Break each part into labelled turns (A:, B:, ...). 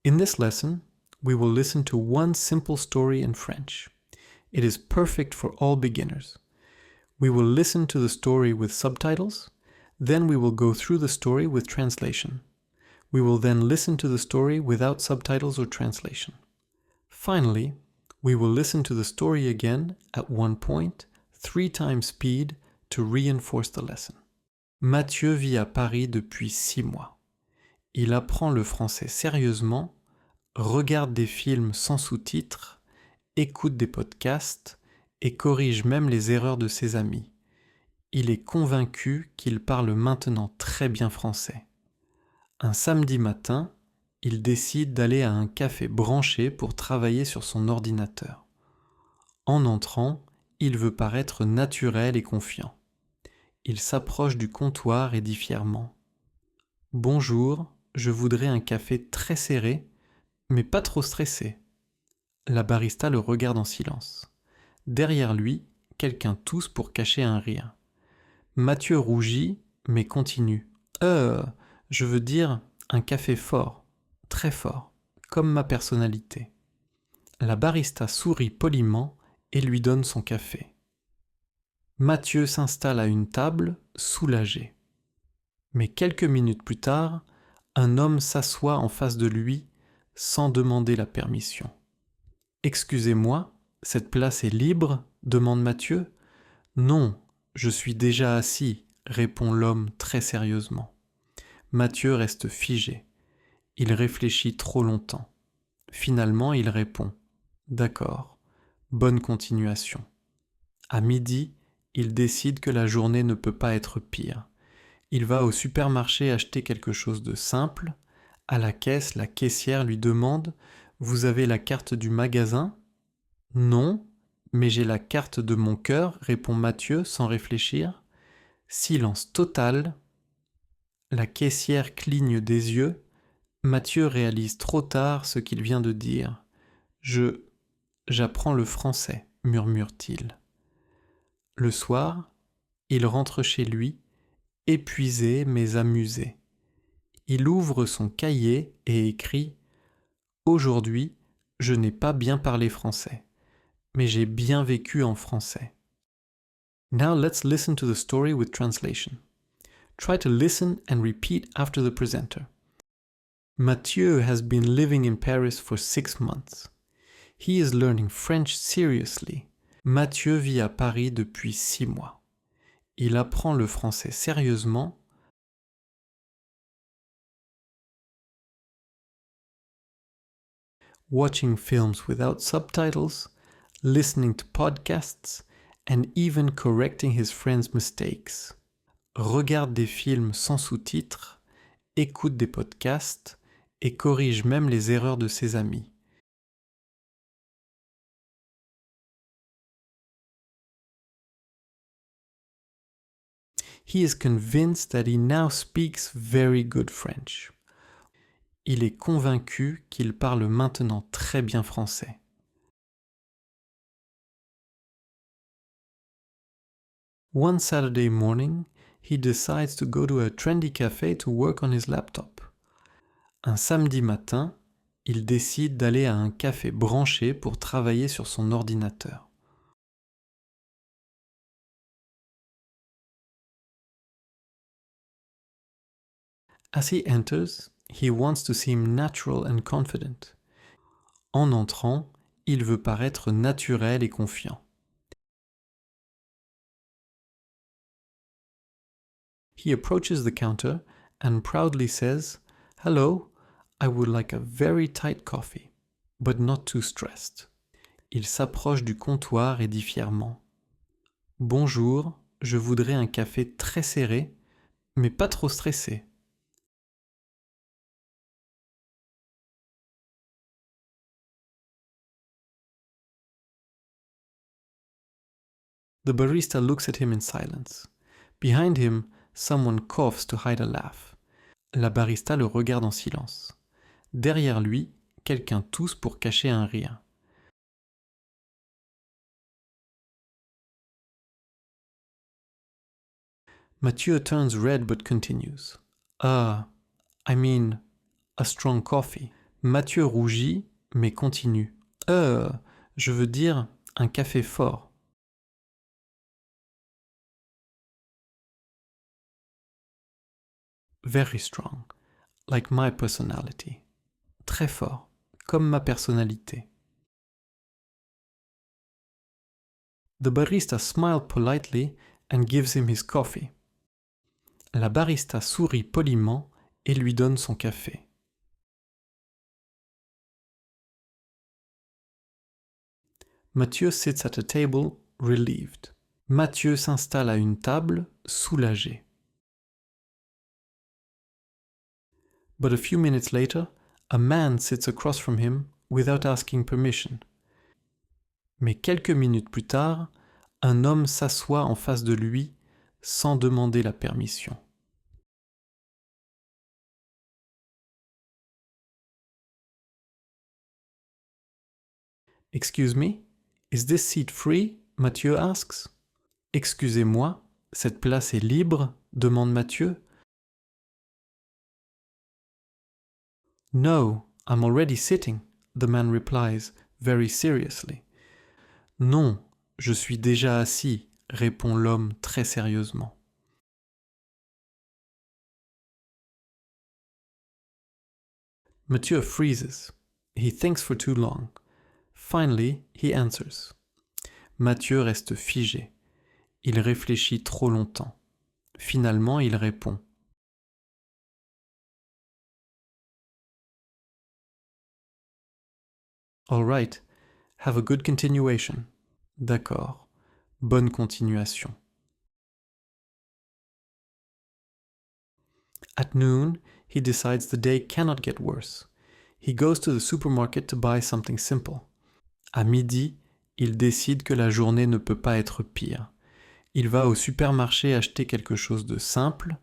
A: In this lesson, we will listen to one simple story in French. It is perfect for all beginners. We will listen to the story with subtitles, then we will go through the story with translation. We will then listen to the story without subtitles or translation. Finally, we will listen to the story again at one point, 3 times speed, to reinforce the lesson. Mathieu vit à Paris depuis 6 mois. Il apprend le français sérieusement, regarde des films sans sous-titres, écoute des podcasts et corrige même les erreurs de ses amis. Il est convaincu qu'il parle maintenant très bien français. Un samedi matin, il décide d'aller à un café branché pour travailler sur son ordinateur. En entrant, il veut paraître naturel et confiant. Il s'approche du comptoir et dit fièrement « Bonjour, je voudrais un café très serré, mais pas trop stressé. » La barista le regarde en silence. Derrière lui, quelqu'un tousse pour cacher un rire. Mathieu rougit, mais continue. Je veux dire un café fort, très fort, comme ma personnalité. » La barista sourit poliment et lui donne son café. Mathieu s'installe à une table, soulagé. Mais quelques minutes plus tard, un homme s'assoit en face de lui sans demander la permission. « Excusez-moi, cette place est libre ?» demande Mathieu. « Non, je suis déjà assis » répond l'homme très sérieusement. Mathieu reste figé. Il réfléchit trop longtemps. Finalement, il répond « D'accord, bonne continuation. » À midi, il décide que la journée ne peut pas être pire. Il va au supermarché acheter quelque chose de simple. À la caisse, la caissière lui demande « Vous avez la carte du magasin ?»« Non, mais j'ai la carte de mon cœur » répond Mathieu sans réfléchir. Silence total. La caissière cligne des yeux. Mathieu réalise trop tard ce qu'il vient de dire. « J'apprends le français » murmure-t-il. Le soir, il rentre chez lui, épuisé mais amusé. Il ouvre son cahier et écrit « Aujourd'hui, je n'ai pas bien parlé français, mais j'ai bien vécu en français. » Now let's listen to the story with translation. Try to listen and repeat after the presenter. Mathieu has been living in Paris for 6 months. He is learning French seriously. Mathieu vit à Paris depuis 6 mois. Il apprend le français sérieusement. Watching films without subtitles, listening to podcasts, and even correcting his friends' mistakes. Regarde des films sans sous-titres, écoute des podcasts et corrige même les erreurs de ses amis. He is convinced that he now speaks very good French. Il est convaincu qu'il parle maintenant très bien français. One Saturday morning, he decides to go to a trendy cafe to work on his laptop. Un samedi matin, il décide d'aller à un café branché pour travailler sur son ordinateur. As he enters, he wants to seem natural and confident. En entrant, il veut paraître naturel et confiant. He approaches the counter and proudly says, "Hello, I would like a very tight coffee, but not too stressed." Il s'approche du comptoir et dit fièrement, « Bonjour, je voudrais un café très serré, mais pas trop stressé. » The barista looks at him in silence. Behind him, someone coughs to hide a laugh. La barista le regarde en silence. Derrière lui, quelqu'un tousse pour cacher un rire. Mathieu turns red but continues. I mean, a strong coffee. Mathieu rougit, mais continue. Je veux dire un café fort. Very strong, like my personality. Très fort, comme ma personnalité. The barista smiled politely and gives him his coffee. La barista sourit poliment et lui donne son café. Mathieu sits at a table, relieved. Mathieu s'installe à une table, soulagé. But a few minutes later, a man sits across from him without asking permission. Mais quelques minutes plus tard, un homme s'assoit en face de lui sans demander la permission. Excuse me, is this seat free? Mathieu asks. Excusez-moi, cette place est libre? Demande Mathieu. No, I'm already sitting, the man replies, very seriously. Non, je suis déjà assis, répond l'homme très sérieusement. Mathieu freezes. He thinks for too long. Finally, he answers. Mathieu reste figé. Il réfléchit trop longtemps. Finalement, il répond. All right, have a good continuation. D'accord, bonne continuation. At noon, he decides the day cannot get worse. He goes to the supermarket to buy something simple. À midi, il décide que la journée ne peut pas être pire. Il va au supermarché acheter quelque chose de simple.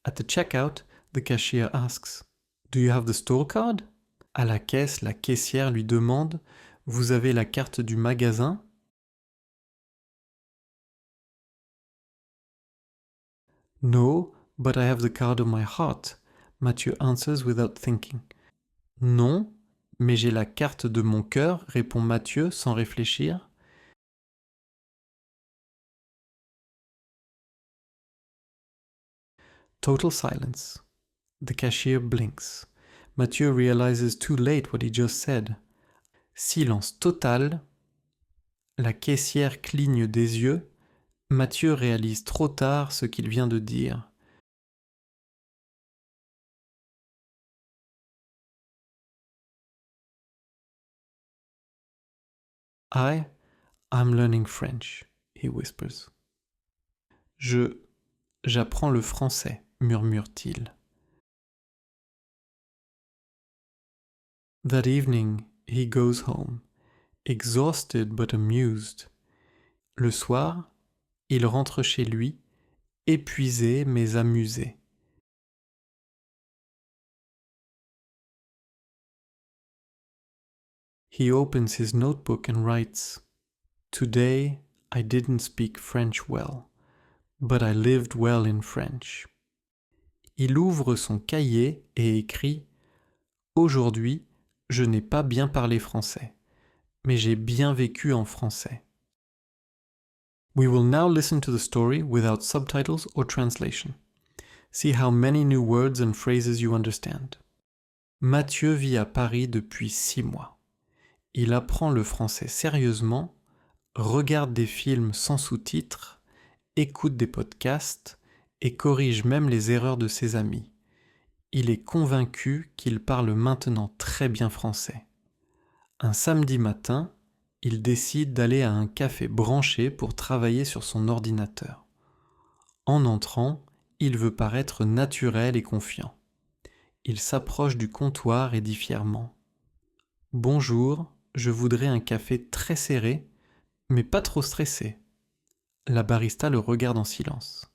A: At the checkout, the cashier asks, "Do you have the store card?" À la caisse, la caissière lui demande, "Vous avez la carte du magasin?" No, but I have the card of my heart, Mathieu answers without thinking. Non, mais j'ai la carte de mon cœur, répond Mathieu sans réfléchir. Total silence. The cashier blinks. Mathieu realizes too late what he just said. Silence total. La caissière cligne des yeux. Mathieu réalise trop tard ce qu'il vient de dire. I'm learning French, he whispers. J'apprends le français, murmure-t-il. That evening, he goes home, exhausted but amused. Le soir, il rentre chez lui, épuisé mais amusé. He opens his notebook and writes, "Today I didn't speak French well, but I lived well in French." Il ouvre son cahier et écrit, "Aujourd'hui, je n'ai pas bien parlé français, mais j'ai bien vécu en français." We will now listen to the story without subtitles or translation. See how many new words and phrases you understand. Mathieu vit à Paris depuis 6 mois. Il apprend le français sérieusement, regarde des films sans sous-titres, écoute des podcasts et corrige même les erreurs de ses amis. Il est convaincu qu'il parle maintenant très bien français. Un samedi matin, il décide d'aller à un café branché pour travailler sur son ordinateur. En entrant, il veut paraître naturel et confiant. Il s'approche du comptoir et dit fièrement, "Bonjour, je voudrais un café très serré, mais pas trop stressé." La barista le regarde en silence.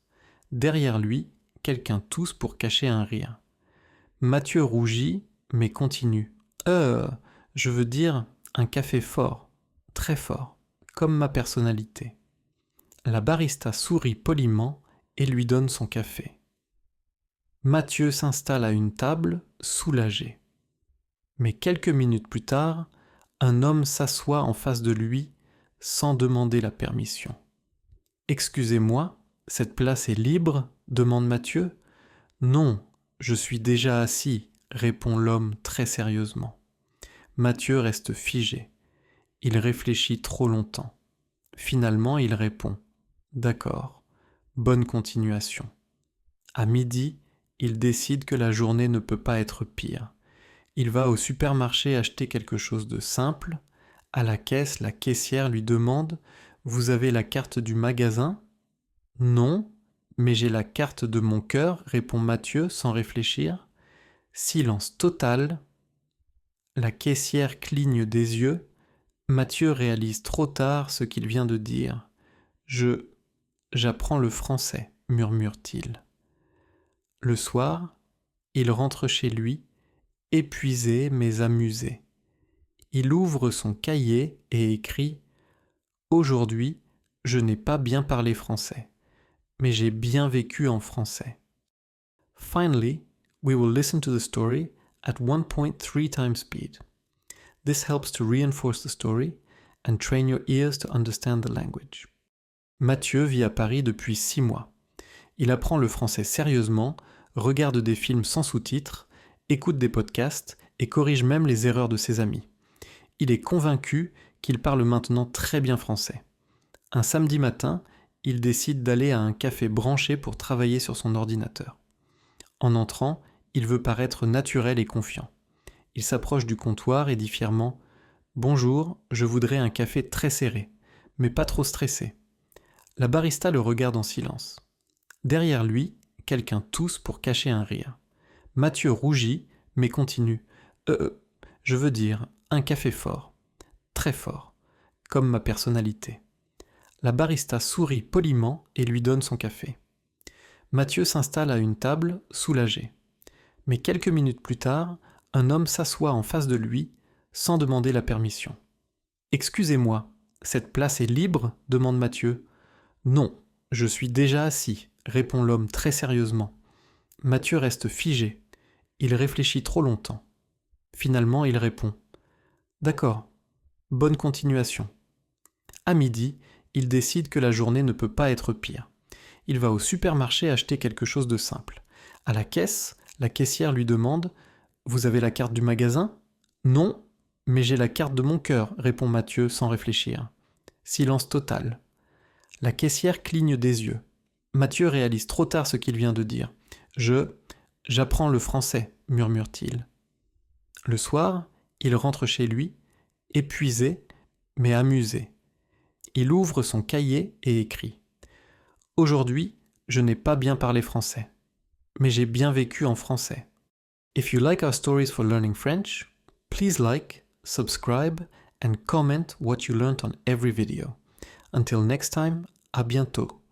A: Derrière lui, quelqu'un tousse pour cacher un rire. Mathieu rougit, mais continue. Je veux dire un café fort, très fort, comme ma personnalité." La barista sourit poliment et lui donne son café. Mathieu s'installe à une table, soulagé. Mais quelques minutes plus tard, un homme s'assoit en face de lui sans demander la permission. « Excusez-moi, cette place est libre ?» demande Mathieu. « Non, je suis déjà assis » répond l'homme très sérieusement. Mathieu reste figé. Il réfléchit trop longtemps. Finalement, il répond « D'accord, bonne continuation ». À midi, il décide que la journée ne peut pas être pire. Il va au supermarché acheter quelque chose de simple. À la caisse, la caissière lui demande « Vous avez la carte du magasin ?» « Non, mais j'ai la carte de mon cœur » répond Mathieu sans réfléchir. Silence total. La caissière cligne des yeux. Mathieu réalise trop tard ce qu'il vient de dire. J'apprends le français, murmure-t-il. Le soir, il rentre chez lui, épuisé mais amusé. Il ouvre son cahier et écrit « Aujourd'hui, je n'ai pas bien parlé français, mais j'ai bien vécu en français. » Finally, we will listen to the story at 1.3 times speed. This helps to reinforce the story and train your ears to understand the language. Mathieu vit à Paris depuis 6 mois. Il apprend le français sérieusement, regarde des films sans sous-titres, écoute des podcasts et corrige même les erreurs de ses amis. Il est convaincu qu'il parle maintenant très bien français. Un samedi matin, il décide d'aller à un café branché pour travailler sur son ordinateur. En entrant, il veut paraître naturel et confiant. Il s'approche du comptoir et dit fièrement « Bonjour, je voudrais un café très serré, mais pas trop stressé. » La barista le regarde en silence. Derrière lui, quelqu'un tousse pour cacher un rire. Mathieu rougit, mais continue. Je veux dire, un café fort. Très fort. Comme ma personnalité. » La barista sourit poliment et lui donne son café. Mathieu s'installe à une table, soulagé. Mais quelques minutes plus tard, un homme s'assoit en face de lui, sans demander la permission. « Excusez-moi, cette place est libre ?» demande Mathieu. « Non, je suis déjà assis » répond l'homme très sérieusement. Mathieu reste figé. Il réfléchit trop longtemps. Finalement, il répond « D'accord, bonne continuation. » À midi, il décide que la journée ne peut pas être pire. Il va au supermarché acheter quelque chose de simple. À la caisse, la caissière lui demande « Vous avez la carte du magasin ?»« Non, mais j'ai la carte de mon cœur » répond Mathieu sans réfléchir. Silence total. La caissière cligne des yeux. Mathieu réalise trop tard ce qu'il vient de dire. « J'apprends le français » murmure-t-il. Le soir, il rentre chez lui, épuisé mais amusé. Il ouvre son cahier et écrit « Aujourd'hui, je n'ai pas bien parlé français, mais j'ai bien vécu en français. » If you like our stories for learning French, please like, subscribe and comment what you learned on every video. Until next time, à bientôt.